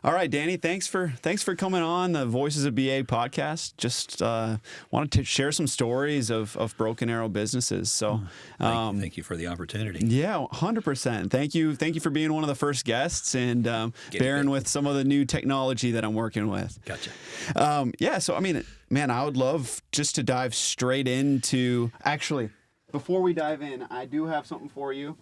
All right, Danny, thanks for coming on the Voices of BA podcast. Just wanted to share some stories of Broken Arrow businesses. So thank you for the opportunity. Yeah, 100%. Thank you for being one of the first guests and bearing with some of the new technology that I'm working with. Gotcha. Yeah, so I mean, man, I would love just to dive straight into. Actually, before we dive in, I do have something for you.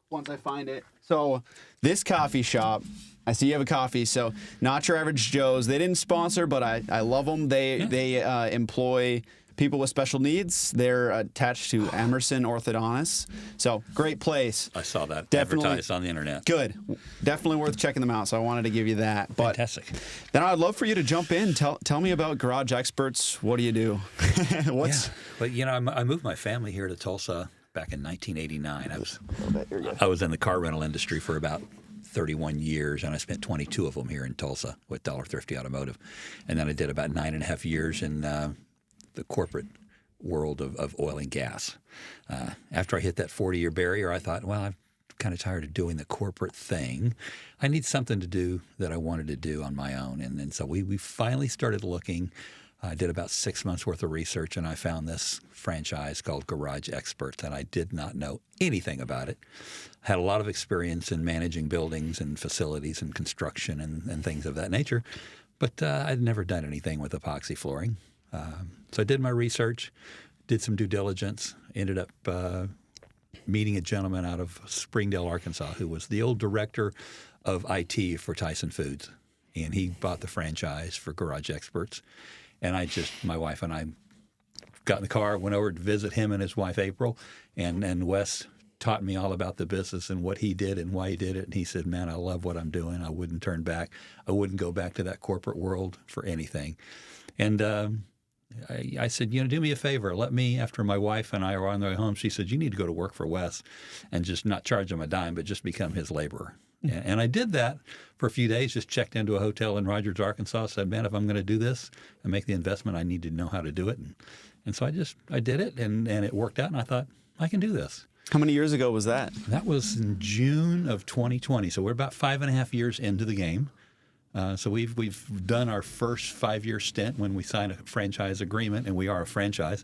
Once I find it. So this coffee shop, I see you have a coffee. So not your average Joe's. They didn't sponsor, but I love them. They employ people with special needs. They're attached to Emerson Orthodontists. So great place. I saw that Definitely advertised on the internet. Good. Definitely worth checking them out. So I wanted to give you that. But fantastic. Then I'd love for you to jump in. Tell me about Garage Experts. What do you do? Well, I moved my family here to Tulsa back in 1989. I was in the car rental industry for about 31 years, and I spent 22 of them here in Tulsa with Dollar Thrifty Automotive. And then I did about 9.5 years in the corporate world of oil and gas. After I hit that 40-year barrier, I thought, well, I'm kind of tired of doing the corporate thing. I need something to do that I wanted to do on my own. And then so we finally started looking. I did about 6 months worth of research, and I found this franchise called Garage Experts, and I did not know anything about it. I had a lot of experience in managing buildings and facilities and construction and things of that nature, but I'd never done anything with epoxy flooring. So I did my research, did some due diligence, ended up meeting a gentleman out of Springdale, Arkansas, who was the old director of IT for Tyson Foods, and he bought the franchise for Garage Experts. And my wife and I got in the car, went over to visit him and his wife, April, and Wes taught me all about the business and what he did and why he did it. And he said, man, I love what I'm doing. I wouldn't turn back. I wouldn't go back to that corporate world for anything. And I said, do me a favor. Let me, after my wife and I were on the way home, she said, you need to go to work for Wes and just not charge him a dime, but just become his laborer. And I did that for a few days, just checked into a hotel in Rogers, Arkansas, said, man, if I'm going to do this and make the investment, I need to know how to do it. And so I did it, and it worked out, and I thought, I can do this. How many years ago was that? That was in June of 2020. So we're about 5.5 years into the game. So we've done our first 5-year stint when we signed a franchise agreement, and we are a franchise.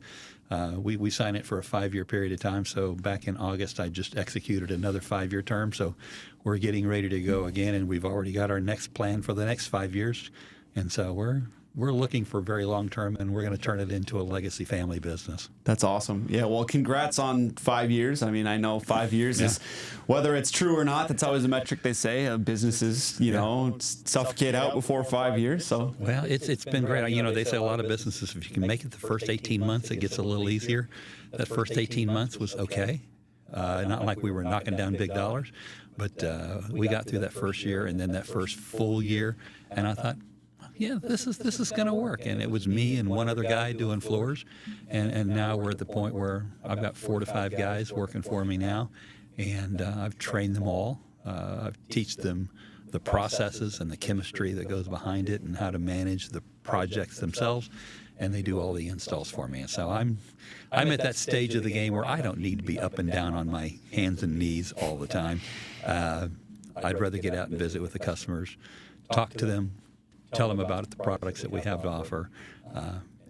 We sign it for a 5-year period of time. So back in August, I just executed another 5-year term. So we're getting ready to go again, and we've already got our next plan for the next 5 years. And so we're looking for very long term, and we're going to turn it into a legacy family business. That's awesome. Yeah, well, congrats on 5 years. I mean, I know 5 years is, whether it's true or not, that's always a metric they say. Businesses, suffocate out before 5 years. So well, it's been great. They say a lot of businesses, if you can make it the first 18 months, it gets a little easier. That first 18 months was okay. Not like we were knocking down big dollars, but we got through that first year and then that first full year, and I thought, yeah, this is going to work. And it was me and one other guy doing floors. And now we're at the point where I've got 4 to 5 guys working for me now. And I've trained them all. I've teach them the processes and the chemistry that goes behind it and how to manage the projects themselves. And they do all the installs for me. And so I'm at that stage of the game where I don't need to be up and down on my hands and knees all the time. I'd rather get out and visit with the customers, talk to them, tell them about the products that we have to offer,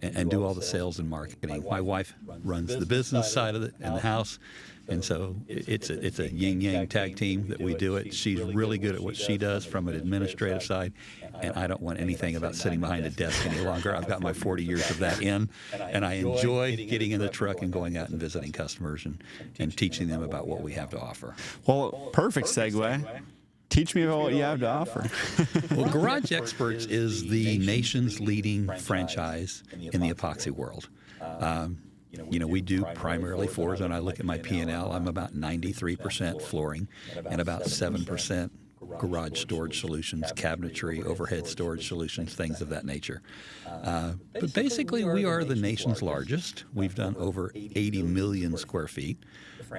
and do all the sales and marketing. My wife runs the business side of it in the house, and so it's a yin-yang tag team that we do it. She's really good at what she does from an administrative side, and I don't want anything about sitting behind a desk any longer. I've got my 40 years of that in, and I enjoy getting in the truck and going out and visiting customers and teaching them about what we have to offer. Well, perfect segue. Teach me about what you have to offer. Well, Garage Experts is the nation's leading franchise in the epoxy world. We do primarily floors. When I look at my P&L, I'm about 93% flooring and about 7% garage storage solutions, cabinetry, overhead storage solutions, things of that nature. But basically, we are the nation's largest. We've done over 80 million square feet.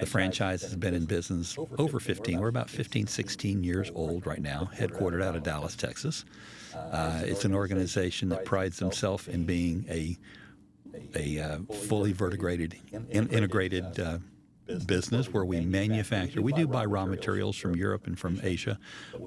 The franchise has been in business over 15. We're about 15, 16 years old right now, headquartered out of Dallas, Texas. It's an organization that prides themselves in being a fully integrated business where we manufacture. We do buy raw materials from Europe and from Asia,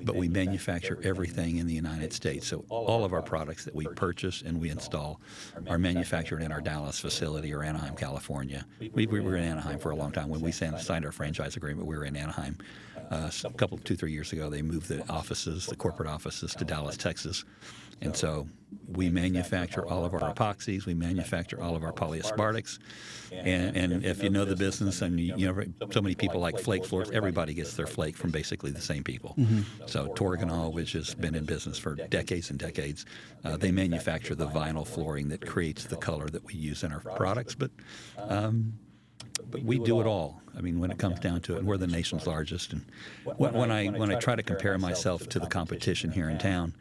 but we manufacture everything in the United States. So all of our products that we purchase and we install are manufactured in our Dallas facility or Anaheim, California. We were in Anaheim for a long time. When we signed our franchise agreement, we were in Anaheim. A couple, 2-3 years ago, they moved the offices, the corporate offices, to Dallas, Texas. And so we manufacture all of our epoxies, we manufacture all of our polyaspartics, and if you know the business, and you know so many people like flake floors, everybody gets their flake from basically the same people. So Torganol, which has been in business for decades and decades, they manufacture the vinyl flooring that creates the color that we use in our products, but we do it all. I mean, when it comes down to it, we're the nation's largest. And when I try to compare myself to the competition here in town,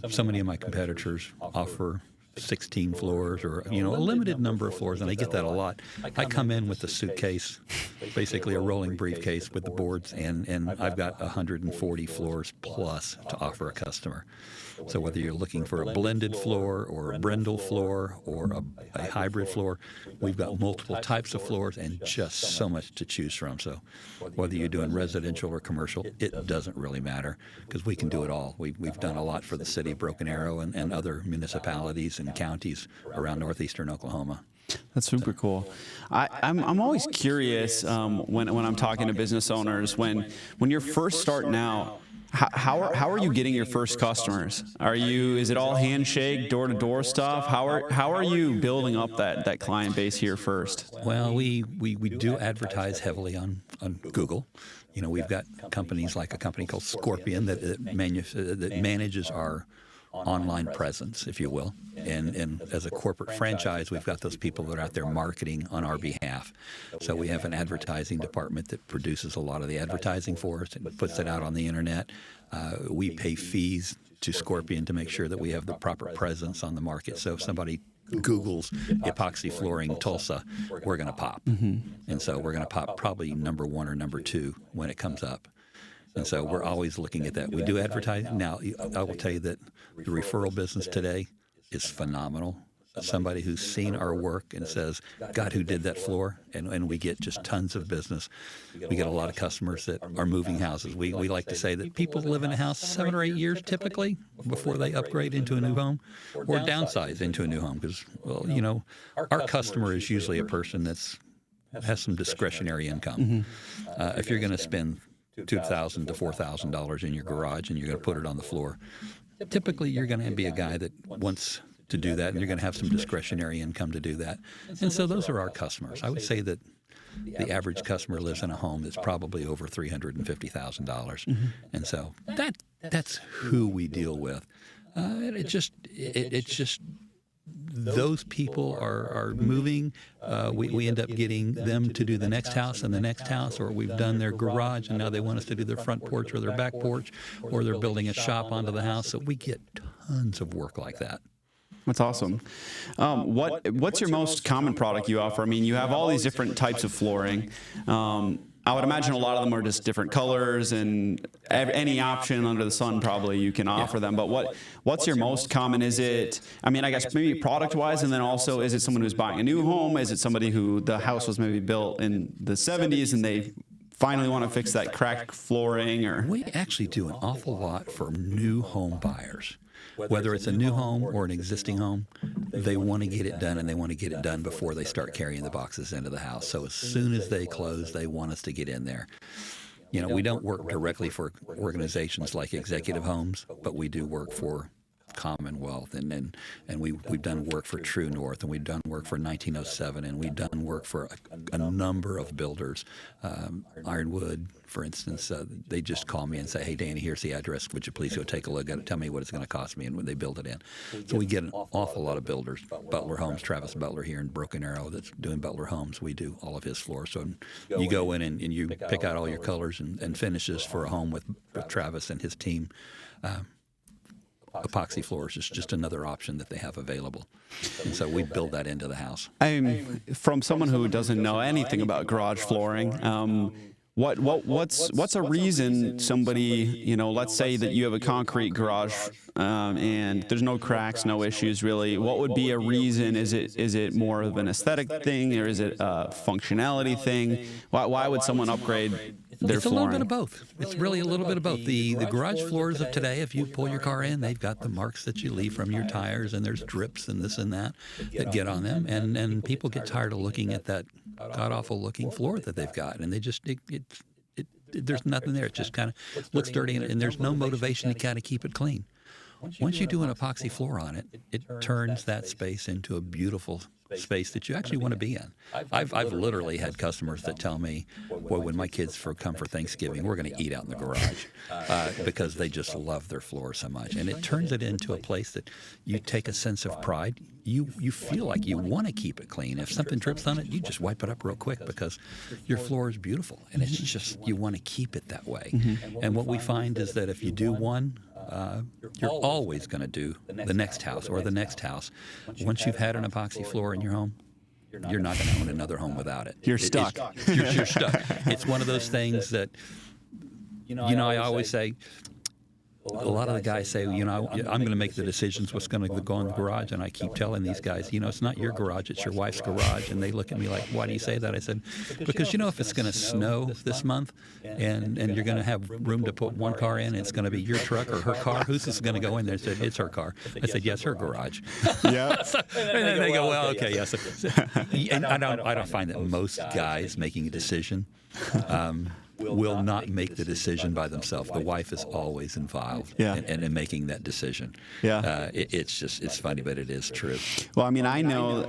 so many of my competitors offer 16 floors or, a limited number of floors, and I get that a lot. I come in with a suitcase, basically a rolling briefcase with the boards, and I've got 140 floors plus to offer a customer. So whether you're looking for a blended floor or a brindle floor or a hybrid floor, we've got multiple types of floors and just so much to choose from. So whether you're doing residential or commercial, it doesn't really matter because we can do it all. We've done a lot for the city of Broken Arrow and other municipalities and counties around northeastern Oklahoma. That's super cool. I'm always curious when I'm talking to business owners, when you're first starting out, how are you getting your first customers? Is it all handshake, door-to-door stuff? How are you building up that client base here first? Well, we do advertise heavily on Google. We've got companies like a company called Scorpion that manages our online presence, if you will. And as a corporate franchise, we've got those people that are out there marketing on our behalf. So we have an advertising department that produces a lot of the advertising for us and puts it out on the internet. We pay fees to Scorpion to make sure that we have the proper presence on the market. So if somebody Googles epoxy flooring Tulsa, we're going to pop. And so we're going to pop probably number 1 or number 2 when it comes up. And so we're always looking at that. We do advertise. Now, I will tell you that the referral business today is phenomenal. Somebody who's seen our work and says, God, who did that floor? And we get just tons of business. We get a lot of customers that are moving houses. We like to say that people live in a house 7 or 8 years typically before they upgrade into a new home or downsize into a new home. Because, our customer is usually a person has some discretionary income. If you're going to spend $2,000 to $4,000 in your garage and you're going to put it on the floor, typically you're going to be a guy that wants to do that, and you're going to have some discretionary income to do that. And so those are our customers. I would say that the average customer lives in a home that's probably over $350,000. And so that's who we deal with. It's just those people are moving. We end up getting them to do the next house and the next house, or we've done their garage and now they want us to do their front porch or their back porch, or they're building a shop onto the house. So we get tons of work like that. That's awesome. What's your most common product you offer? I mean, you have all these different types of flooring. I would imagine a lot of them are just different colors, and any option under the sun probably you can offer them. But what's your most common? Is it, I guess maybe product-wise, and then also is it someone who's buying a new home? Is it somebody who the house was maybe built in the 70s and they finally want to fix that cracked flooring? Or we actually do an awful lot for new home buyers. Whether it's a new home or an existing home, they want to get it done, and they want to get it done before they start carrying the boxes into the house. So as soon as they close, they want us to get in there. We don't work directly for organizations like Executive Homes, but we do work for Commonwealth, and we've done work for True North, and we've done work for 1907, and we've done work for a number of builders. Ironwood, for instance, they just call me and say, hey, Danny, here's the address. Would you please go take a look at it? Tell me what it's going to cost me, and when they build it in. So we get an awful lot of builders. Butler Homes, Travis Butler here in Broken Arrow that's doing Butler Homes. We do all of his floors. So you go in and you pick out all your colors and finishes for a home with Travis and his team. Epoxy floors is just another option that they have available. And so we build that into the house. From someone who doesn't know anything about garage flooring, What's a reason somebody, let's say that you have a concrete garage and there's no cracks, no issues really. What would be a reason? Is it more of an aesthetic thing, or is it a functionality thing? Why would someone upgrade their It's a flooring? little bit of both. It's really a little bit of both. The garage floors of today, if you pull your car in, they've got the marks that you leave from your tires, and there's drips and this and that get on them, and people get tired of looking at that god-awful looking floor that they've got, and they just there's nothing there. It just kind of looks dirty, and there's no motivation to kind of keep it clean. Once you do an epoxy floor on it, it turns that space into a beautiful space that you actually want to be in. I've literally had customers that tell me, well, when my kids come for Thanksgiving, we're going to eat out in the garage because they just love their floor so much. And it turns it into a place that you take a sense of pride. You feel like you want to keep it clean. If something drips on it, you just wipe it up real quick because your floor is beautiful. And it's just, you want to keep it that way. And what we find is that if you do one, you're always going to do the next house or the next house. Once you've had an epoxy floor in your home, you're not going to own another home without it. You're stuck. You're stuck. It's one of those things that, I always say, a lot of the guys say, I'm going to make the decisions what's going to go in the garage, and I keep telling these guys, it's not your garage, it's your wife's garage, and they look at me like, why do you say that? I said, because if it's going to snow this month, and you're going to have room to put one car in, it's going to be your truck or her car, who's this going to go in there? I said, it's her car. I said, yes, her garage. Yeah. And then they go, well, okay, yes. And I don't find that most guys making a decision will not make the decision by themselves. The wife is always involved in making that decision. Yeah. It's funny, but it is true. Well, I know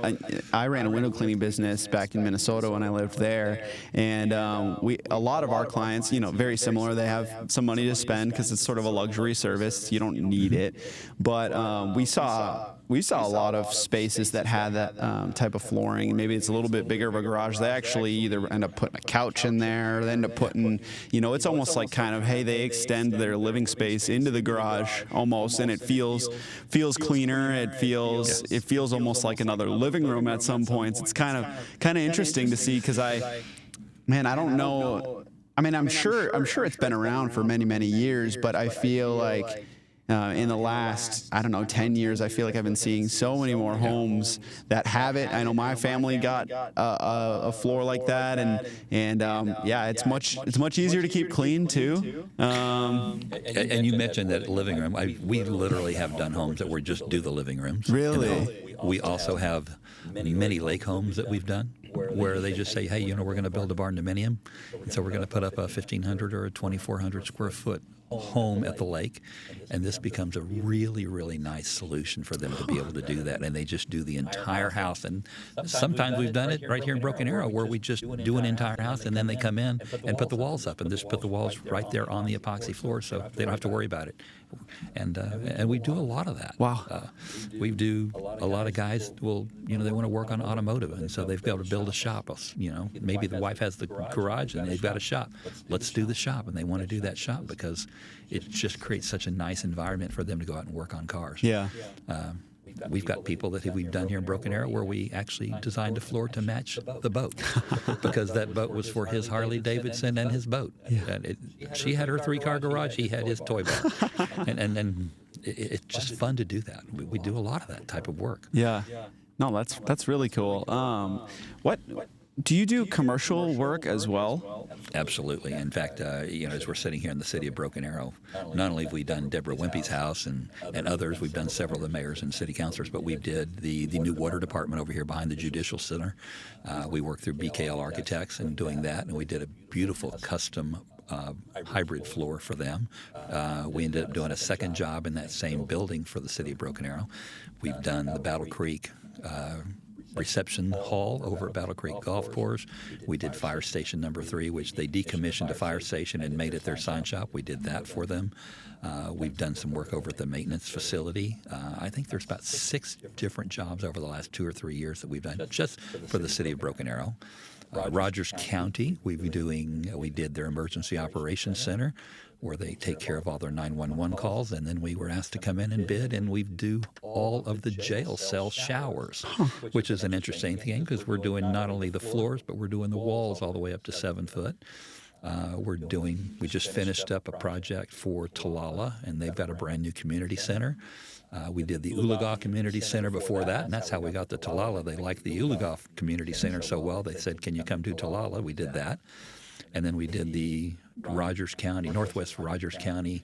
I ran a window cleaning business back in Minnesota when I lived there, and a lot of our clients, very similar. They have some money to spend because it's sort of a luxury service. You don't need it, but we saw a lot of spaces that had that type of flooring. Maybe it's a little bit bigger of a garage. They actually either end up putting a couch in there, or they end up putting, it's almost like kind of, hey, they extend their living space into the garage almost, and it feels cleaner. It feels almost like another living room at some points. It's kind of interesting to see because I don't know. I'm sure it's been around for many, many years, but I feel like in the last, 10 years, I feel like I've been seeing so many more homes that have it. I know my family got a floor like that, and it's much easier to keep clean too. And you mentioned that living room. We literally have done homes that were just do the living rooms. Really? We also have many lake homes that we've done where they just say, hey, we're going to build a barn-dominium, and so we're going to put up a 1,500 or a 2,400 square foot home at the lake, and this becomes a really, really nice solution for them to be able to do that. And they just do the entire house. And sometimes we've done it right here in Broken Arrow where we just do an entire house, and then they come in and put the walls up, and just put the walls right there on the epoxy floor so they don't have to worry about it. And we do a lot of that. Wow. We do a lot of guys will, they want to work on automotive, and so they've got to build a shop. Maybe the wife has the garage and they've got a shop. Let's do the shop, and they want to do that shop because it just creates such a nice environment for them to go out and work on cars. Yeah. We've got people that we've done here in Broken Arrow where we actually designed a floor to match the boat because that boat was for his Harley Davidson and his boat. Yeah. And she had her 3-car garage, he had his toy boat. and it's just fun to do that. We do a lot of that type of work. Yeah. No, that's really cool. What do you do commercial work as well? Absolutely. In fact, as we're sitting here in the city of Broken Arrow, not only have we done Deborah Wimpy's house and others, we've done several of the mayors and city councilors, but we did the new water department over here behind the Judicial Center. We worked through BKL Architects and doing that, and we did a beautiful custom hybrid floor for them. We ended up doing a second job in that same building for the city of Broken Arrow. We've done the Battle Creek reception hall over at Battle Creek Golf Course. We did Fire Station number 3, which they decommissioned a fire station and made it their sign shop. We did that for them. We've done some work over at the maintenance facility. I think there's about 6 different jobs over the last 2 or 3 years that we've done just for the city of Broken Arrow. Rogers County, we did their emergency operations center, where they take care of all their 911 calls, and then we were asked to come in and bid, and we do all of the jail cell showers, which is an interesting thing because we're doing not only the floors, but we're doing the walls all the way up to 7 foot. We just finished up a project for Talala, and they've got a brand new community center. We did the Ulaga Community Center before that, and that's how we got the Talala. They liked the Ulaga Community Center so well, they said, can you come to Talala? We did that. And then we did the Northwest Rogers County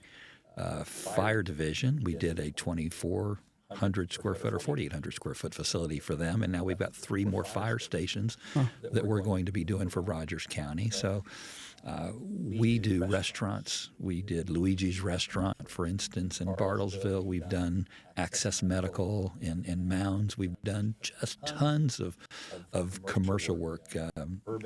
Fire Division. We did a 2,400 square foot or 4,800 square foot facility for them. And now we've got 3 more fire stations that we're going to be doing for Rogers County. So we do restaurants. We did Luigi's Restaurant, for instance, in Bartlesville. We've done Access Medical in Mounds. We've done just tons of commercial work.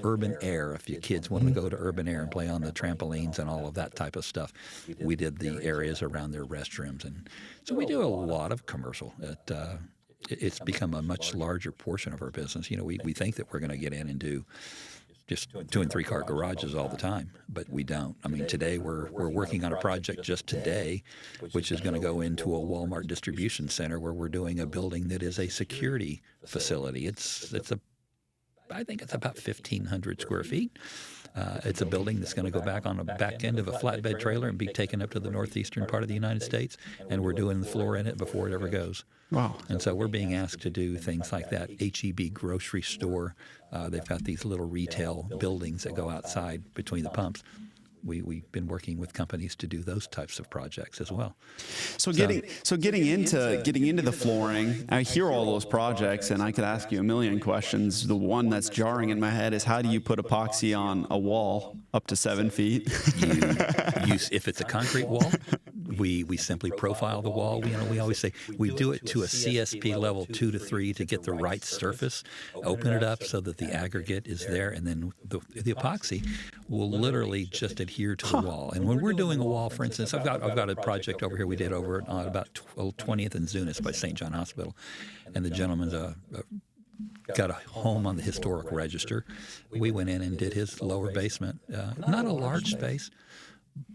Urban Air, if your kids want to go to Urban Air and play on the trampolines and all of that type of stuff. We did the areas around their restrooms. And so we do a lot of commercial. It's become a much larger portion of our business. You know, we think that we're going to get in and do just 2 and 3 car garages all the time, but we don't. I mean, today we're working on a project just today, which is going to go into a Walmart distribution center where we're doing a building that is a security facility. I think it's about 1,500 square feet. It's a building that's going to go back on the back end of a flatbed trailer and be taken up to the northeastern part of the United States, and we're doing the floor in it before it ever goes. Wow. And so we're being asked to do things like that. H-E-B grocery store. They've got these little retail buildings that go outside between the pumps. We've been working with companies to do those types of projects as well. So getting into the flooring, I hear all those projects, and I could ask you a million questions. The one that's jarring in my head is, how do you put epoxy on a wall up to 7 feet? If it's a concrete wall, we simply profile the wall. We always say we do it to a CSP level 2 to 3 to get the right surface. Open it up so that the aggregate is there, and then the epoxy will literally just adhere to the wall. And when we're doing a wall, for instance, I've got a project over here we did over on about 20th and Zunis by St. John Hospital, and the gentleman's got a home on the historic register. We went in and did his lower basement, not a large space,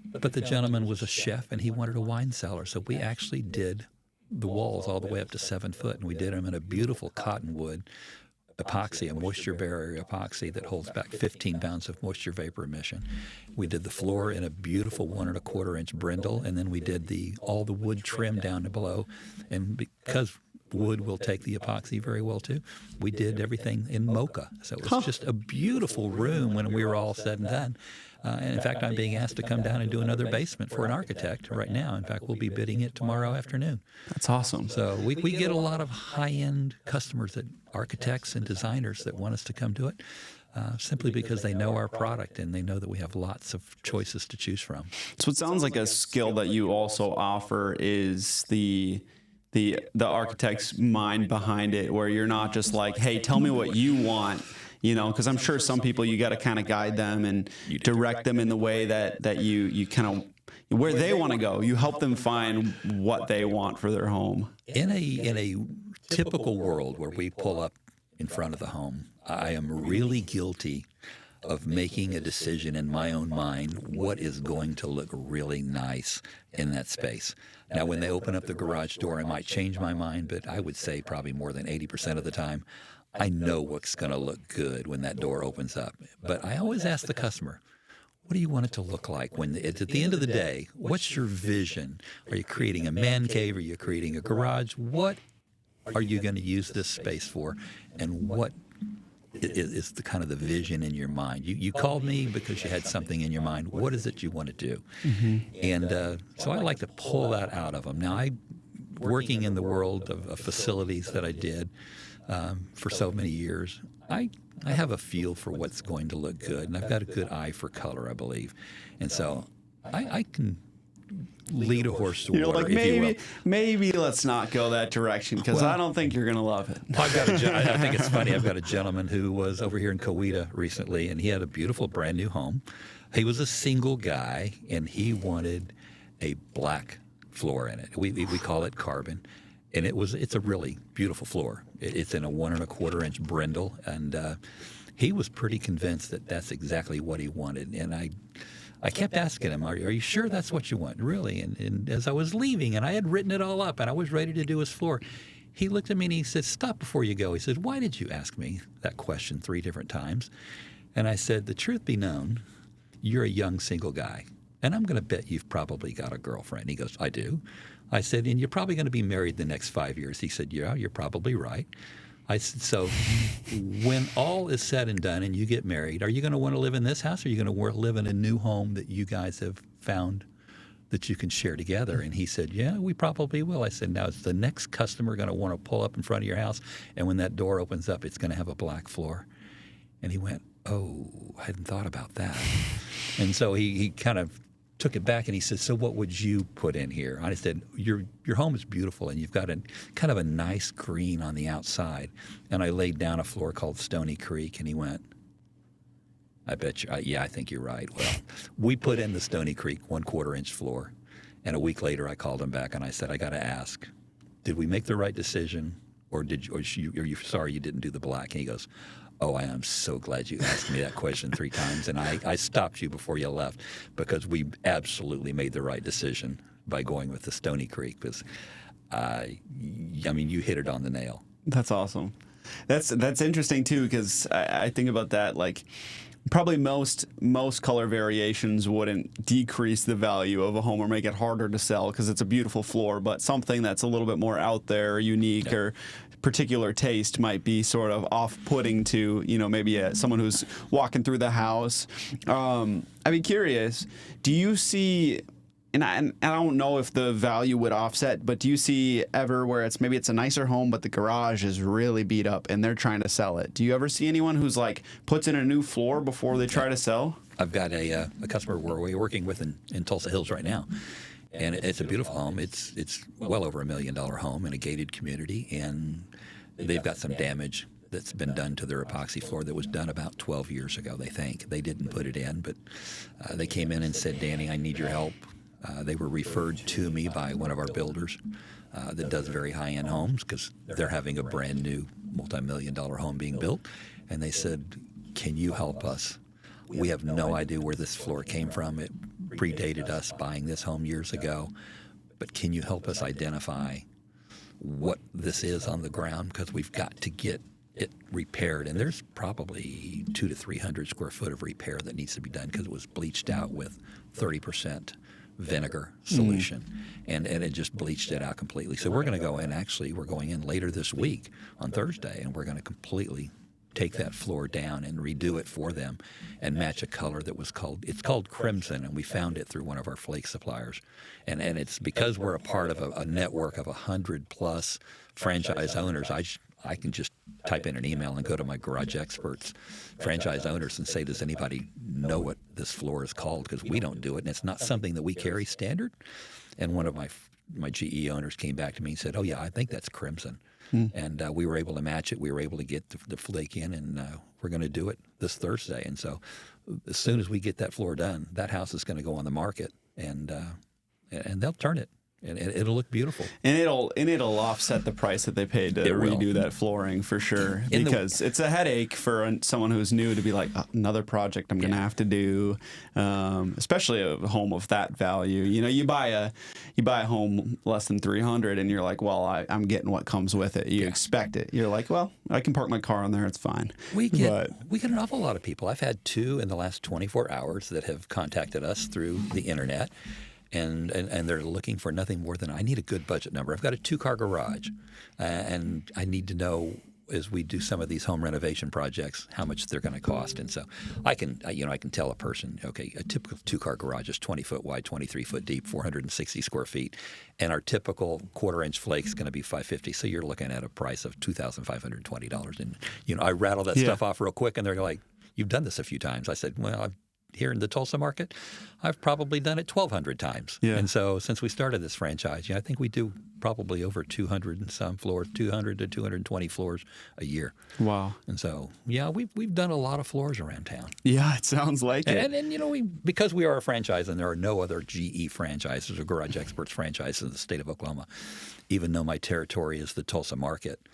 but the gentleman was a chef and he wanted a wine cellar. So we actually did the walls all the way up to 7 foot, and we did them in a beautiful cottonwood epoxy, a moisture barrier epoxy that holds back 15 pounds of moisture vapor emission. We did the floor in a beautiful 1 1/4 inch brindle, and then we did all the wood trim down below. And because wood will take the epoxy very well too, we did everything in mocha. So it was just a beautiful room when we were all said and done. And in fact, I'm being asked to come down and do another basement for an architect right now. In fact, we'll be bidding it tomorrow afternoon. That's awesome. So we get a lot of high-end customers, architects and designers that want us to come do it, simply because they know our product and they know that we have lots of choices to choose from. So it sounds like a skill that you also offer is the architect's mind behind it, where you're not just like, hey, tell me what you want. You know, because I'm sure some people, you got to kind of guide them and direct them in the way that you kind of, where they want to go. You help them find what they want for their home. In a typical world where we pull up in front of the home, I am really guilty of making a decision in my own mind what is going to look really nice in that space. Now, when they open up the garage door, I might change my mind, but I would say probably more than 80% of the time, I know what's going to look good when that door opens up. But I always ask the customer, what do you want it to look like when it's at the end of the day? What's your vision? Are you creating a man cave? Are you creating a garage? What are you going to use this space for? And what is the kind of the vision in your mind? You called me because you had something in your mind. What is it you want to do? Mm-hmm. And so I like to pull that out of them. Now, working in the world of facilities that I did, for so many years, I have a feel for what's going to look good, and I've got a good eye for color, I believe. And so I can lead a horse to water, like, if you will. Maybe let's not go that direction, because I don't think you're going to love it. I think it's funny. I've got a gentleman who was over here in Coweta recently, and he had a beautiful brand new home. He was a single guy, and he wanted a black floor in it. We call it carbon. And it's a really beautiful floor. It's in a 1 1/4 inch brindle, and he was pretty convinced that that's exactly what he wanted. And I kept asking him, are you sure that's what you want, really? And as I was leaving, and I had written it all up, and I was ready to do his floor, he looked at me and he said, stop before you go. He said, why did you ask me that question 3 different times? And I said, the truth be known, you're a young single guy, and I'm going to bet you've probably got a girlfriend. He goes, I do. I said, and you're probably going to be married the next 5 years. He said, yeah, you're probably right. I said, so when all is said and done and you get married, are you going to want to live in this house, or are you going to live in a new home that you guys have found that you can share together? And he said, yeah, we probably will. I said, now is the next customer going to want to pull up in front of your house, and when that door opens up, it's going to have a black floor? And he went, oh, I hadn't thought about that. And so he kind of took it back and he said, so what would you put in here? I said, your home is beautiful and you've got a kind of a nice green on the outside. And I laid down a floor called Stony Creek, and he went, I bet you, yeah, I think you're right. Well, we put in the Stony Creek 1/4 inch floor. And a week later I called him back and I said, I got to ask, did we make the right decision, or are you sorry you didn't do the black? And he goes, oh, I am so glad you asked me that question 3 times. And I stopped you before you left, because we absolutely made the right decision by going with the Stony Creek, because, I mean, you hit it on the nail. That's awesome. That's interesting, too, because I think about that, like, probably most color variations wouldn't decrease the value of a home or make it harder to sell because it's a beautiful floor, but something that's a little bit more out there, unique, or particular taste might be sort of off-putting to, maybe someone who's walking through the house. I'd be curious, do you see, and I don't know if the value would offset, but do you see ever where it's a nicer home, but the garage is really beat up and they're trying to sell it? Do you ever see anyone who's like puts in a new floor before they try to sell? I've got a customer we're working with in Tulsa Hills right now. And it's a beautiful home. It's well over $1 million home in a gated community, and they've got some damage that's been done to their epoxy floor that was done about 12 years ago, they think. They didn't put it in, but they came in and said, Danny, I need your help. They were referred to me by one of our builders that does very high-end homes, because they're having a brand new multi-million-dollar home being built. And they said, can you help us? We have no idea where this floor came from. It predated us buying this home years ago. But can you help us identify what this is on the ground? Because we've got to get it repaired. And there's probably 200 to 300 square foot of repair that needs to be done, because it was bleached out with 30% vinegar solution. And it just bleached it out completely. So we're going to go in, actually, we're going in later this week on Thursday, and we're going to completely take that floor down and redo it for them and match a color that was called crimson, and we found it through one of our flake suppliers. And it's because we're a part of a network of 100+ franchise owners. I can just type in an email and go to my Garage Experts franchise owners and say, does anybody know what this floor is called? Because we don't do it, and it's not something that we carry standard. And one of my GE owners came back to me and said, oh yeah, I think that's crimson. And we were able to match it. We were able to get the flake in, and we're going to do it this Thursday. And so as soon as we get that floor done, that house is going to go on the market, and they'll turn it. And it'll look beautiful. And it'll offset the price that they paid to redo that flooring for sure. Because it's a headache for someone who's new to be like, another project I'm going to have to do, especially a home of that value. You buy a home less than $300 and you're like, well, I'm getting what comes with it. You expect it. You're like, well, I can park my car on there. It's fine. We get an awful lot of people. I've had 2 in the last 24 hours that have contacted us through the internet. And they're looking for nothing more than, I need a good budget number. I've got a 2-car garage, and I need to know, as we do some of these home renovation projects, how much they're going to cost. And so I can tell a person, okay, a typical 2-car garage is 20 foot wide, 23 foot deep, 460 square feet, and our typical 1/4 inch flake is going to be $550. So you're looking at a price of $2,520. And I rattle that stuff off real quick, and they're like, you've done this a few times. I said, well, here in the Tulsa market, I've probably done it 1,200 times. Yeah. And so since we started this franchise, I think we do probably over 200 and some floors, 200 to 220 floors a year. Wow. And so, we've done a lot of floors around town. Yeah, it sounds like it. And because we are a franchise and there are no other GE franchises or Garage Experts franchises in the state of Oklahoma, even though my territory is the Tulsa market,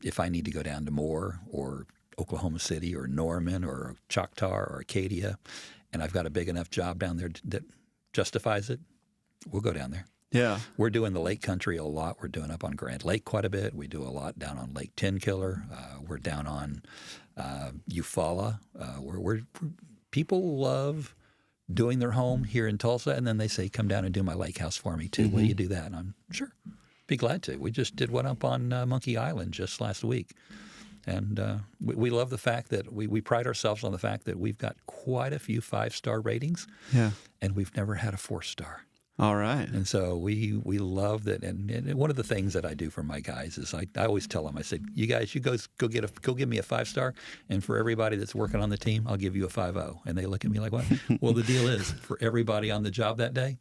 if I need to go down to Moore or Oklahoma City or Norman or Choctaw or Acadia, and I've got a big enough job down there that justifies it, we'll go down there. Yeah. We're doing the Lake Country a lot. We're doing up on Grand Lake quite a bit. We do a lot down on Lake Tenkiller. We're down on Eufaula. People love doing their home here in Tulsa, and then they say, come down and do my lake house for me too. Will you do that? And I'm sure. Be glad to. We just did one up on Monkey Island just last week. And we love the fact that we pride ourselves on the fact that we've got quite a few 5-star ratings, and we've never had a 4-star. All right. And so we love that. And one of the things that I do for my guys is I always tell them, I said, you guys, you go give me a 5-star, and for everybody that's working on the team, I'll give you a 5-0. And they look at me like, what? Well, the deal is, for everybody on the job that day,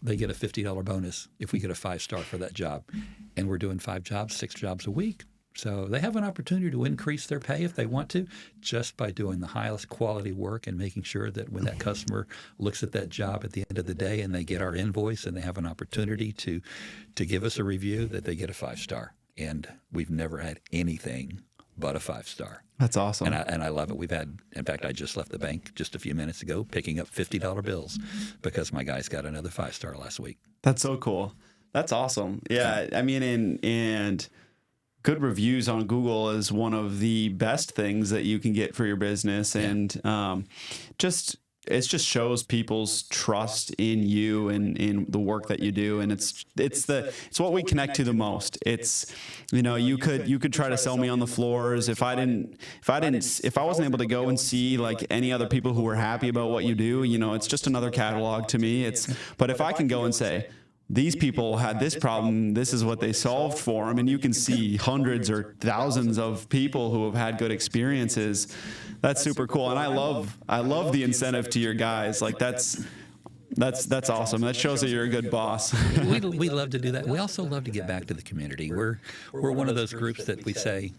they get a $50 bonus if we get a 5-star for that job. And we're doing 5 jobs, 6 jobs a week. So they have an opportunity to increase their pay if they want to, just by doing the highest quality work and making sure that when that customer looks at that job at the end of the day and they get our invoice and they have an opportunity to give us a review, that they get a 5-star. And we've never had anything but a 5-star. That's awesome. And I love it. In fact, I just left the bank just a few minutes ago picking up $50 bills because my guys got another 5-star last week. That's so cool. That's awesome. Yeah, I mean, and good reviews on Google is one of the best things that you can get for your business, and it just shows people's trust in you and in the work that you do, and it's what we connect to the most. It's, you could try to sell me on the floors if I wasn't able to go and see like any other people who were happy about what you do. It's just another catalog to me. But if I can go and say, these people had this problem, this is what they solved for them, and you can see hundreds or thousands of people who have had good experiences. That's super cool, and I love the incentive to your guys. Like that's awesome. That shows that you're a good boss. We love to do that. We also love to get back to the community. We're one of those groups that we say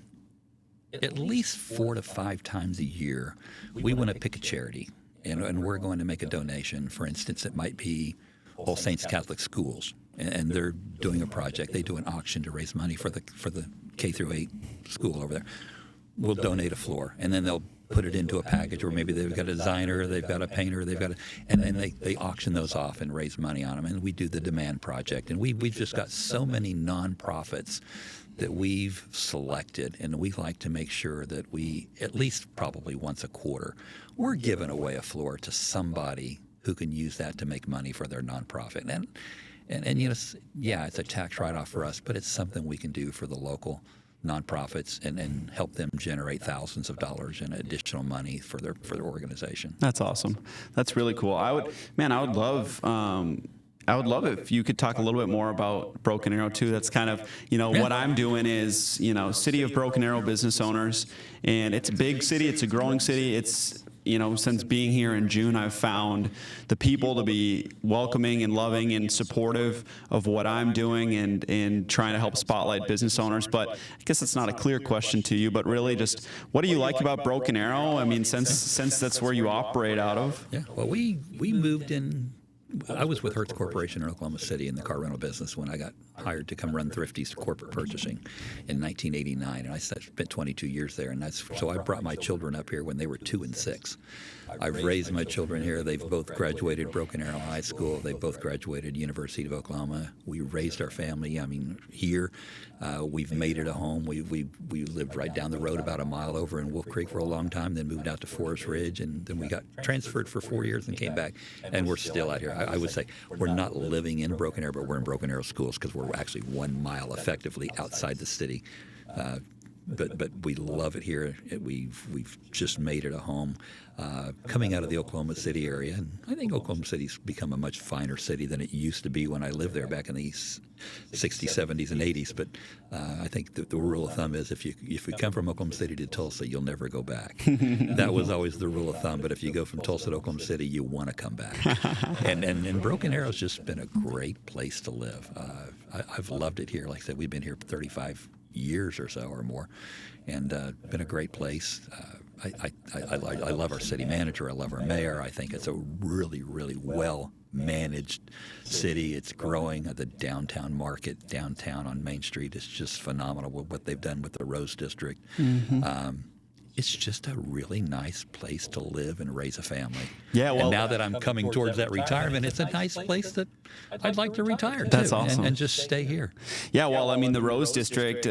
at least 4 to 5 times a year we want to pick a charity, and we're going to make a donation. For instance, it might be All Saints Catholic Schools, and they're doing a project. They do an auction to raise money for the K through 8 school over there. We'll donate a floor, and then they'll put it into a package, or maybe they've got a designer, they've got a painter, and then they auction those off and raise money on them. And we do the demand project, and we've just got so many nonprofits that we've selected, and we like to make sure that we, at least probably once a quarter, we're giving away a floor to somebody who can use that to make money for their nonprofit. And it's a tax write-off for us, but it's something we can do for the local nonprofits and help them generate thousands of dollars in additional money for their organization. That's awesome. That's really cool. I would love it if you could talk a little bit more about Broken Arrow too. That's kind of, what I'm doing is, City of Broken Arrow business owners, and it's a big city. It's a growing city. It's, since being here in June, I've found the people to be welcoming and loving and supportive of what I'm doing and trying to help spotlight business owners. But I guess it's not a clear question to you, but really just what do you like about Broken Arrow? I mean, since that's where you operate out of. Yeah, well, we moved in. I was with Hertz Corporation in Oklahoma City in the car rental business when I got hired to come run Thrifty's corporate purchasing in 1989, and I spent 22 years there. And so I brought my children up here when they were 2 and 6. I've raised my children here. They've both graduated Broken Arrow High School. They've both graduated University of Oklahoma. We raised our family. Here we've made it a home. We lived right down the road, about a mile over in Wolf Creek for a long time, then moved out to Forest Ridge, and then we got transferred for 4 years and came back, and we're still out here. I would say we're not living in Broken Arrow, but we're in Broken Arrow schools because we're actually 1 mile effectively outside the city. But we love it here. We've just made it a home. Coming out of the Oklahoma City area, and I think Oklahoma City's become a much finer city than it used to be when I lived there back in the 60s, 70s, and 80s. But I think the rule of thumb is if you come from Oklahoma City to Tulsa, you'll never go back. That was always the rule of thumb. But if you go from Tulsa to Oklahoma City, you want to come back. And Broken Arrow's just been a great place to live. I've loved it here. Like I said, we've been here for 35 years or so or more, and been a great place. I love our city manager. I love our mayor. I think it's a really, really well managed city. It's growing. The downtown market, downtown on Main Street, is just phenomenal with what they've done with the Rose District. Mm-hmm. It's just a really nice place to live and raise a family. Yeah, well, and now that I'm coming towards that retirement, it's a nice place that I'd like to retire to. That's awesome. And just stay here. Yeah, well, I mean, the Rose District,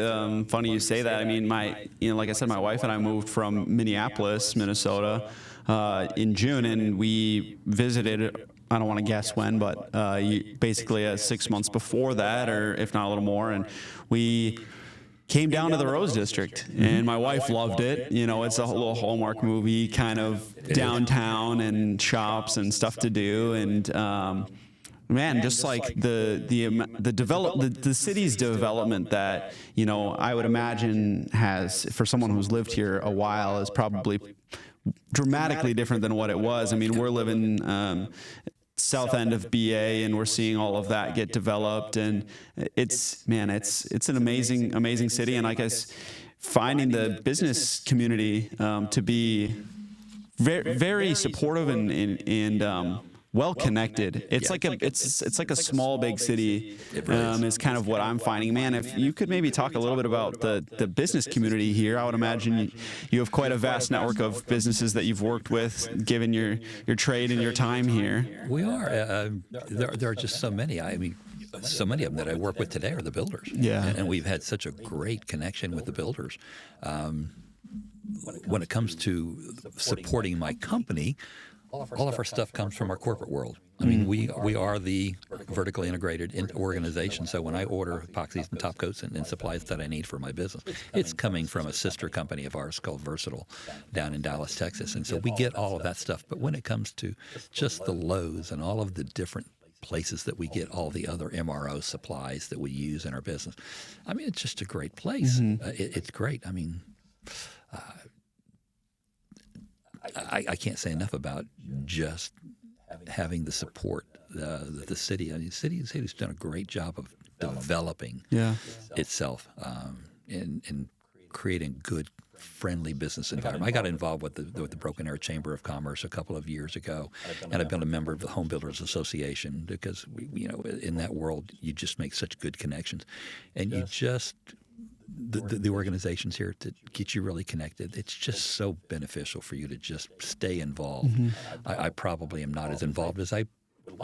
funny you say that. I mean, like I said, my wife and I moved from Minneapolis, Minnesota, in June, and we visited. I don't want to guess when, but basically 6 months before that, or if not a little more, and we came down to the Rose District, and my wife loved it. You know, it's a little Hallmark movie, kind of downtown and shops and stuff to do, and man, just like the city's development that, you know, I would imagine has, for someone who's lived here a while, is probably dramatically different than what it was. I mean, we're living south end of BA, and we're seeing all of that get developed, and it's an amazing city. And I guess finding the business community to be very, very supportive and well connected. It's like a small big city. Is kind of what I'm finding. Man, if you could maybe talk a little bit about the business community here. I would imagine you have quite a vast network of businesses that you've worked with, given your trade and your time here. We are. There are just so many. I mean, so many of them that I work with today are the builders. Yeah. And we've had such a great connection with the builders. When it comes to supporting my company, all of our stuff comes from our corporate world. I mean, we are the vertically integrated organization. So when I order epoxies and top coats and supplies that I need for my business, it's coming from a sister company of ours called Versatile down in Dallas, Texas. And so we get all of that stuff. But when it comes to just the Lowe's and all of the different places that we get all the other MRO supplies that we use in our business, I mean, it's just a great place. It's great. I mean, I can't say enough about just having the support that the city. I mean, the city's done a great job of developing itself and creating good, friendly business environment. I got involved with the Broken Arrow Chamber of Commerce a couple of years ago, and I've been a member of the Home Builders Association because in that world you just make such good connections, and you just. The organizations here to get you really connected. It's just so beneficial for you to just stay involved. I probably am not as involved as I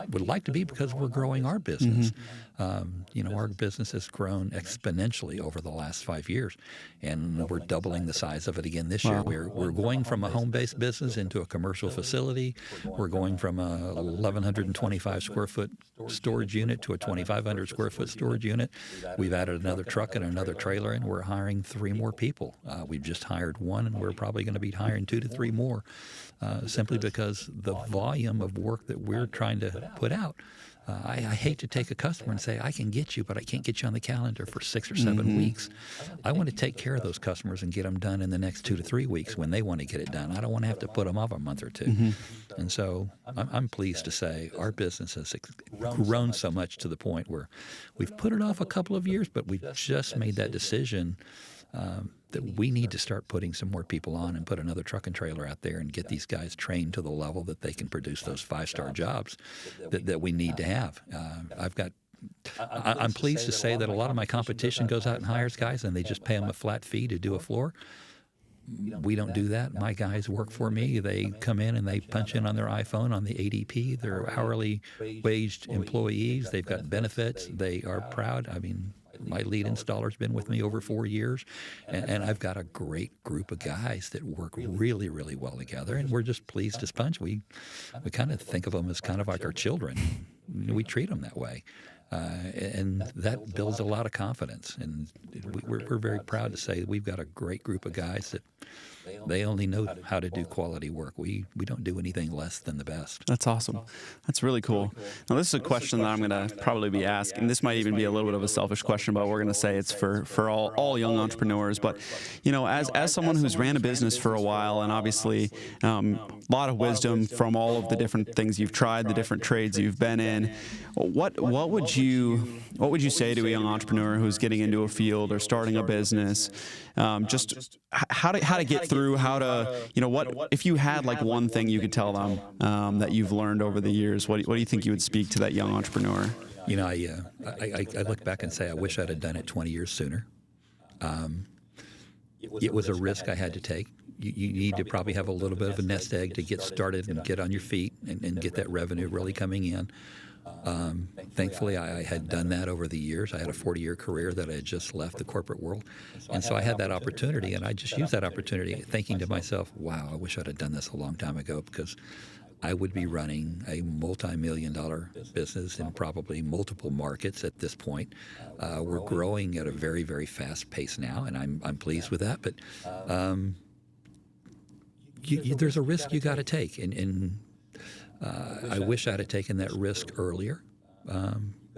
would like to be because we're growing our business. Our business has grown exponentially over the last 5 years, and we're doubling the size of it again this year. We're going from a home-based business into a commercial facility. We're going from a 1,125 square foot storage unit to a 2,500 square foot storage unit. We've added another truck and another trailer, and we're hiring 3 more people. We've just hired 1, and we're probably going to be hiring 2 to 3 more, simply because the volume of work that we're trying to put out. I hate to take a customer and say, I can get you, but I can't get you on the calendar for 6 or 7 weeks. I want to take care of those customers and get them done in the next 2 to 3 weeks when they want to get it done. I don't want to have to put them off a month or 2. And so I'm pleased to say our business has grown so much to the point where we've put it off a couple of years, but we've just made that decision that we need to start putting some more people on and put another truck and trailer out there and get these guys trained to the level that they can produce those 5-star jobs that we need to have. I'm pleased to say that a lot of my competition goes out and hires guys and they just pay them a flat fee to do a floor. We don't do that. My guys work for me. They come in and they punch in on their iPhone on the ADP. They're hourly waged employees. They've got benefits. They are proud. I mean, my lead installer's been with me over 4 years, and I've got a great group of guys that work really, really well together, and we're just pleased as punch. We kind of think of them as kind of like our children. We treat them that way, and that builds a lot of confidence. And we're very proud to say that we've got a great group of guys that they only know how to do quality work. We don't do anything less than the best. That's awesome. That's really cool. Now, this is a question that I'm going to probably be asking. This might even be a little bit of a selfish question, but we're going to say it's for all young entrepreneurs. But, as someone who's ran a business for a while, and obviously a lot of wisdom from all of the different things you've tried, the different trades you've been in, what would you say to a young entrepreneur who's getting into a field or starting a business? Just how to get through, how to, what if you had like one thing you could tell them that you've learned over the years, what do you think you would speak to that young entrepreneur? I look back and say I wish I'd have done it 20 years sooner. It was a risk I had to take. You need to probably have a little bit of a nest egg to get started and get on your feet and get that revenue really coming in. Thankfully, I had done that over the years. I had a 40-year career that I had just left the corporate world. And so I had that opportunity, and I just used that opportunity thinking to myself, wow, I wish I'd have done this a long time ago, because I would be running a multi-million-dollar business in probably multiple markets at this point. We're growing at a very, very fast pace now, and I'm pleased with that. But there's a risk you got to take, and I wish I'd have taken that risk earlier.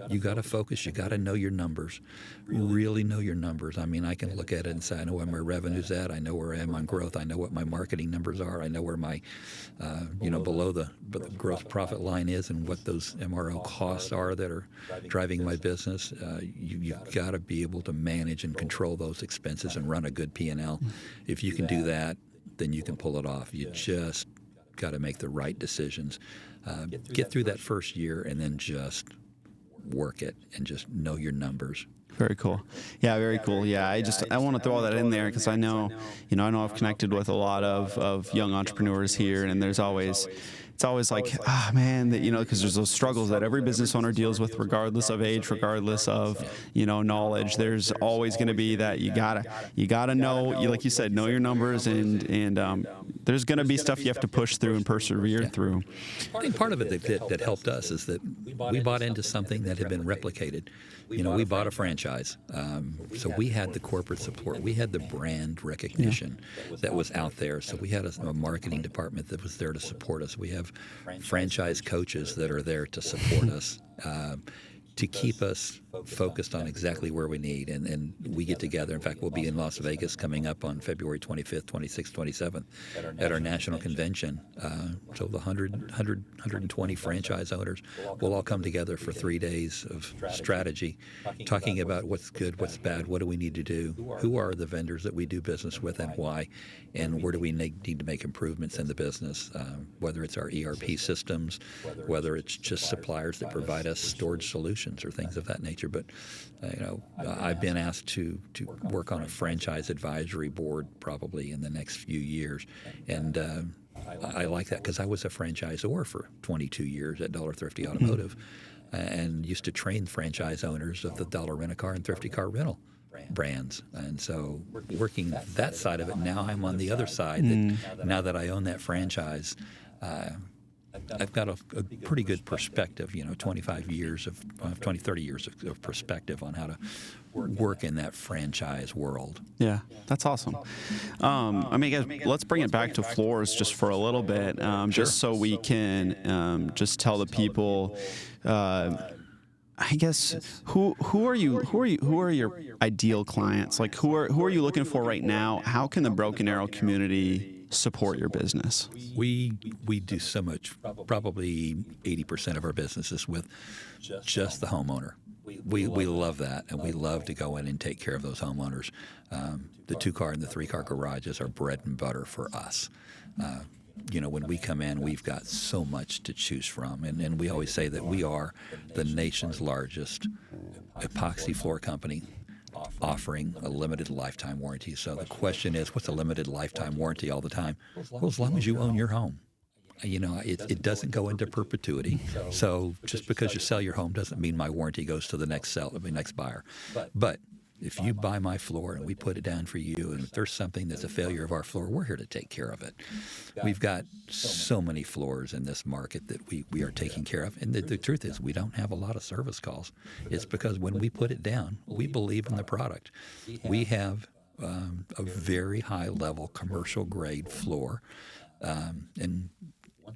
You got to focus. You got to know your numbers. Really know your numbers. I mean, I can look at it and say, I know where my revenue's at. I know where I am on growth. I know what my marketing numbers are. I know where my, below the gross profit line is, and what those MRO costs are that are driving my business. You've got to be able to manage and control those expenses and run a good P&L. If you can do that, then you can pull it off. You just got to make the right decisions. Get through that first year, and then just work it and just know your numbers. Very cool. Yeah, very cool. Yeah, I want to throw all that in there, because I know I've connected with a lot of young entrepreneurs here, and it's always like, man, that, because there's those struggles that every business owner deals with, regardless of age, regardless of, knowledge. There's always going to be that you gotta know, like you said, know your numbers, and there's going to be stuff you have to push through and persevere through. I think part of it that helped us is that we bought into something that had been replicated. We bought a franchise, so we had the corporate support, we had the brand recognition that was out there. So we had a marketing department that was there to support us. We have franchise coaches that are there to support us, to keep us focused on exactly where we need. And we get together. In fact, we'll be in Las Vegas coming up on February 25th, 26th, 27th at our national convention. So the 120 franchise owners will all come together for 3 days of strategy, talking about what's good, what's bad, what do we need to do, who are the vendors that we do business with and why, and where do we need to make improvements in the business, whether it's our ERP systems, whether it's just suppliers that provide us storage solutions or things of that nature. But I've been asked to work on a franchise advisory board probably in the next few years, and I like that, because I was a franchisor for 22 years at Dollar Thrifty Automotive, and used to train franchise owners of the Dollar Rent-A-Car and Thrifty Car Rental brands. And so working that side of it, now I'm on the other side. Now that I own that franchise, I've got a pretty good perspective, 30 years of perspective on how to work in that franchise world. Yeah, that's awesome. Guys, let's bring it back to floors just for a little bit, just so we can just tell the people, I guess, who are your ideal clients? Like, who are you looking for right now? How can the Broken Arrow community support your business? We do so much. Probably 80% of our business is with just the homeowner. We love that, and we love to go in and take care of those homeowners. The 2-car and the 3-car garages are bread and butter for us. When we come in, we've got so much to choose from, and we always say that we are the nation's largest epoxy floor company, offering a limited lifetime warranty. So the question is, what's a limited lifetime warranty all the time? Well, as long as you own your home. It doesn't go into perpetuity. So just because you sell your home doesn't mean my warranty goes to the next buyer. But if you buy my floor and we put it down for you, and if there's something that's a failure of our floor, we're here to take care of it. We've got so many floors in this market that we are taking care of. And the truth is, we don't have a lot of service calls. It's because when we put it down, we believe in the product. We have a very high-level commercial-grade floor. And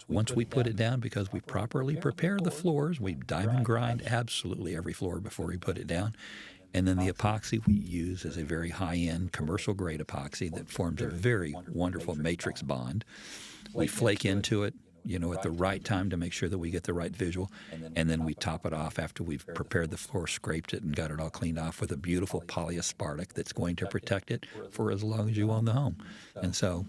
once we put it down, because we properly prepare the floors, we diamond grind absolutely every floor before we put it down. And then the epoxy we use is a very high-end commercial-grade epoxy that forms a very wonderful matrix bond. We flake into it, at the right time to make sure that we get the right visual. And then we top it off after we've prepared the floor, scraped it, and got it all cleaned off with a beautiful polyaspartic that's going to protect it for as long as you own the home. And so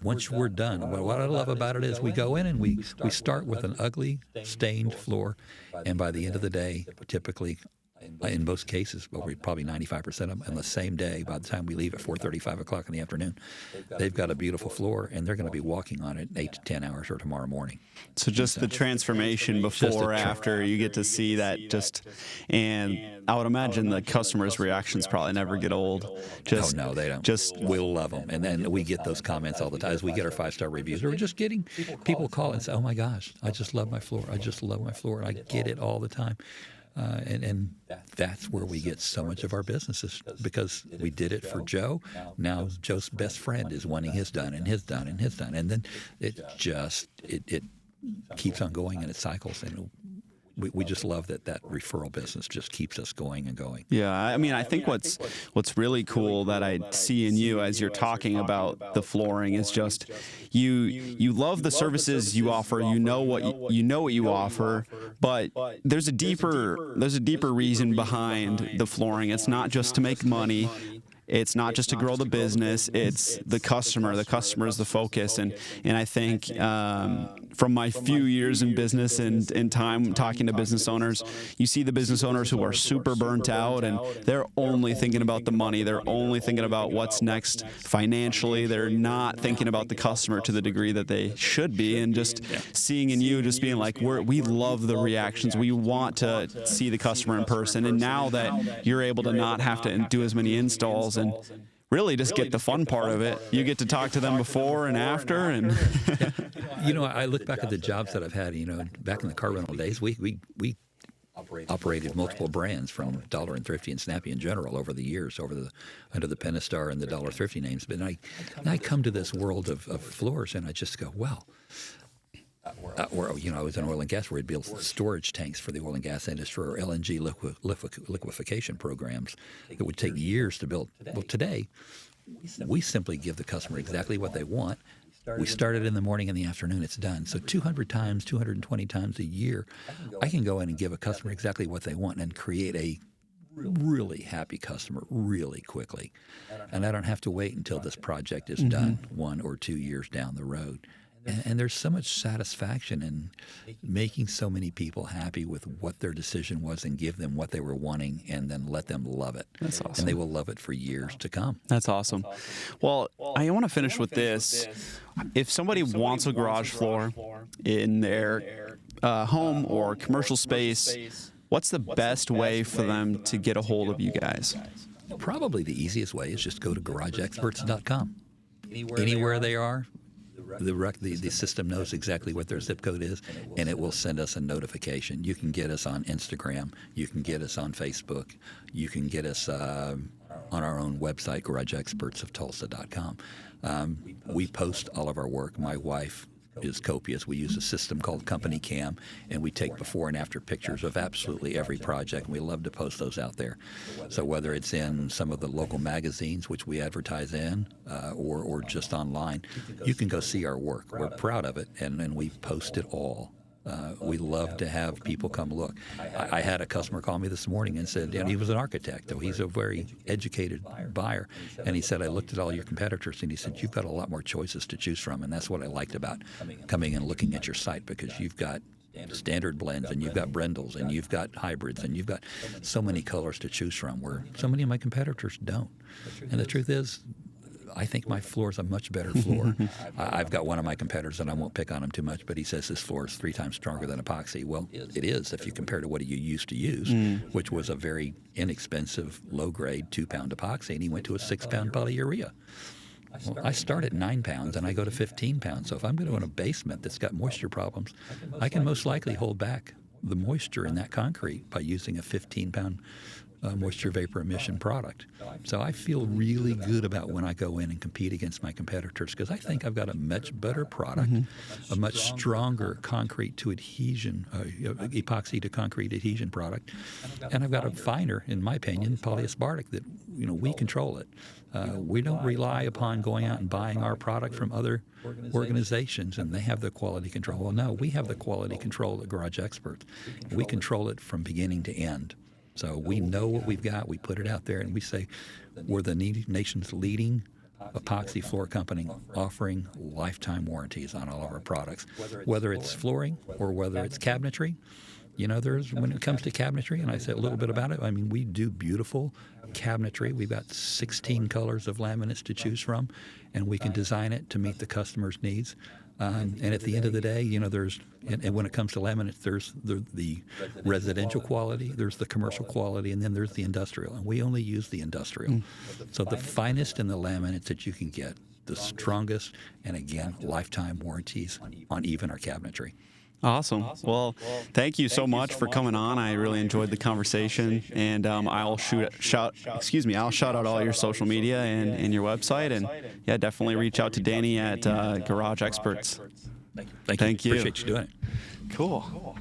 once we're done, what I love about it is we go in and we start with an ugly, stained floor, and by the end of the day, typically In most cases, well, probably 95% of them, on the same day, by the time we leave at 4:30, 5 o'clock in the afternoon, they've got a beautiful floor, and they're going to be walking on it in 8 to 10 hours or tomorrow morning. So just the transformation before, after, you get to see that and I would imagine the customer's reactions probably never get old. Oh, no, they don't. We'll love them. And then we get those comments all the time. As we get our 5-star reviews, we're just getting people call and say, oh, my gosh, I just love my floor. I just love my floor. And I get it all the time. And that's where we get so much of our businesses, because we did it for Joe. Now Joe's best friend is wanting his done and his done and his done. And then it keeps on going and it cycles. And we just love that referral business just keeps us going and going. Yeah, I mean, I think what's really cool that I see in you as you're talking about the flooring is just you love the services you offer. You know what you offer, but there's a deeper reason behind the flooring. It's not just to make money. It's not just to grow the business. It's the customer. The customer is the focus. And I think from my few years in business and time talking to business owners, you see the business owners who are super burnt out and they're only thinking about the money. They're only thinking about what's next financially. They're not thinking about the customer to the degree that they should be. And just seeing in you, just being like, we love the reactions. We want to see the customer in person. And now that you're able to not have to do as many installs and really just get the fun part of it. You get to talk to them before and after. And I look back at the jobs that I've had, back in the car rental days, we operated multiple brands from Dollar and Thrifty and Snappy in general over the years, under the Pennistar and the Dollar Thrifty names. But I come to this world of floors and I just go, well, I was in oil and gas where we'd build storage tanks for the oil and gas industry or LNG liquefaction programs that would take years to build. Well, today, we simply give the customer exactly what they want. We start it in the morning and the afternoon, it's done. So 200 times, 220 times a year, I can go in and give a customer exactly what they want and create a really happy customer really quickly. And I don't have to wait until this project is done 1 or 2 years down the road. And there's so much satisfaction in making so many people happy with what their decision was and give them what they were wanting and then let them love it. That's awesome. And they will love it for years to come. That's awesome. Well, I want to finish with this. If somebody wants a garage floor in their home or commercial space, what's the best way for them to get a hold of you guys? Probably the easiest way is just go to garageexperts.com. Anywhere they are, the system knows exactly what their zip code is, and it will send us a notification. You can get us on Instagram. You can get us on Facebook. You can get us on our own website, garageexpertsoftulsa.com. We post all of our work. My wife is copious. We use a system called Company Cam, and we take before and after pictures of absolutely every project. And we love to post those out there. So whether it's in some of the local magazines, which we advertise in, or just online, you can go see our work. We're proud of it, and we post it all. We love to have people come look. I had a customer call me this morning and said, and he was an architect, though he's a very educated buyer, and he said, I looked at all your competitors, and he said, you've got a lot more choices to choose from, and that's what I liked about coming and looking at your site, because you've got standard blends, and you've got Brendels, and you've got hybrids, and you've got so many colors to choose from, where so many of my competitors don't. And the truth is, I think my floor is a much better floor. I've got one of my competitors, and I won't pick on him too much, but he says this floor is 3 times stronger than epoxy. Well, it is if you compare to what you used to use, which was a very inexpensive, low-grade 2-pound epoxy, and he went to a 6-pound polyurea. Well, I start at 9 pounds, and I go to 15 pounds. So if I'm going to in a basement that's got moisture problems, I can most likely hold back the moisture in that concrete by using a 15-pound moisture vapor emission product. So I feel really good about when I go in and compete against my competitors, because I think I've got a much better product, a much stronger concrete to adhesion, epoxy to concrete adhesion product, and I've got a finer, in my opinion, polyaspartic that we control it. We don't rely upon going out and buying our product from other organizations and they have the quality control. Well, no, we have the quality control at Garage Experts. We control it from beginning to end. So we know what we've got, we put it out there, and we say we're the nation's leading epoxy floor company offering lifetime warranties on all of our products, whether it's flooring or whether it's cabinetry. there's when it comes to cabinetry, and I said a little bit about it. I mean, we do beautiful cabinetry. We've got 16 colors of laminates to choose from, and we can design it to meet the customer's needs. And at the end of the day, there's and when it comes to laminates, there's the residential quality, there's the commercial quality, and then there's the industrial. And we only use the industrial. So the finest in the laminates that you can get, the strongest, and again, lifetime warranties on even our cabinetry. Awesome. Well, thank you so much for coming on. I really enjoyed the conversation, and I'll shout out all your social media and your website, and yeah, definitely reach out to Danny at Garage Experts. Thank you. Appreciate you doing it. Cool.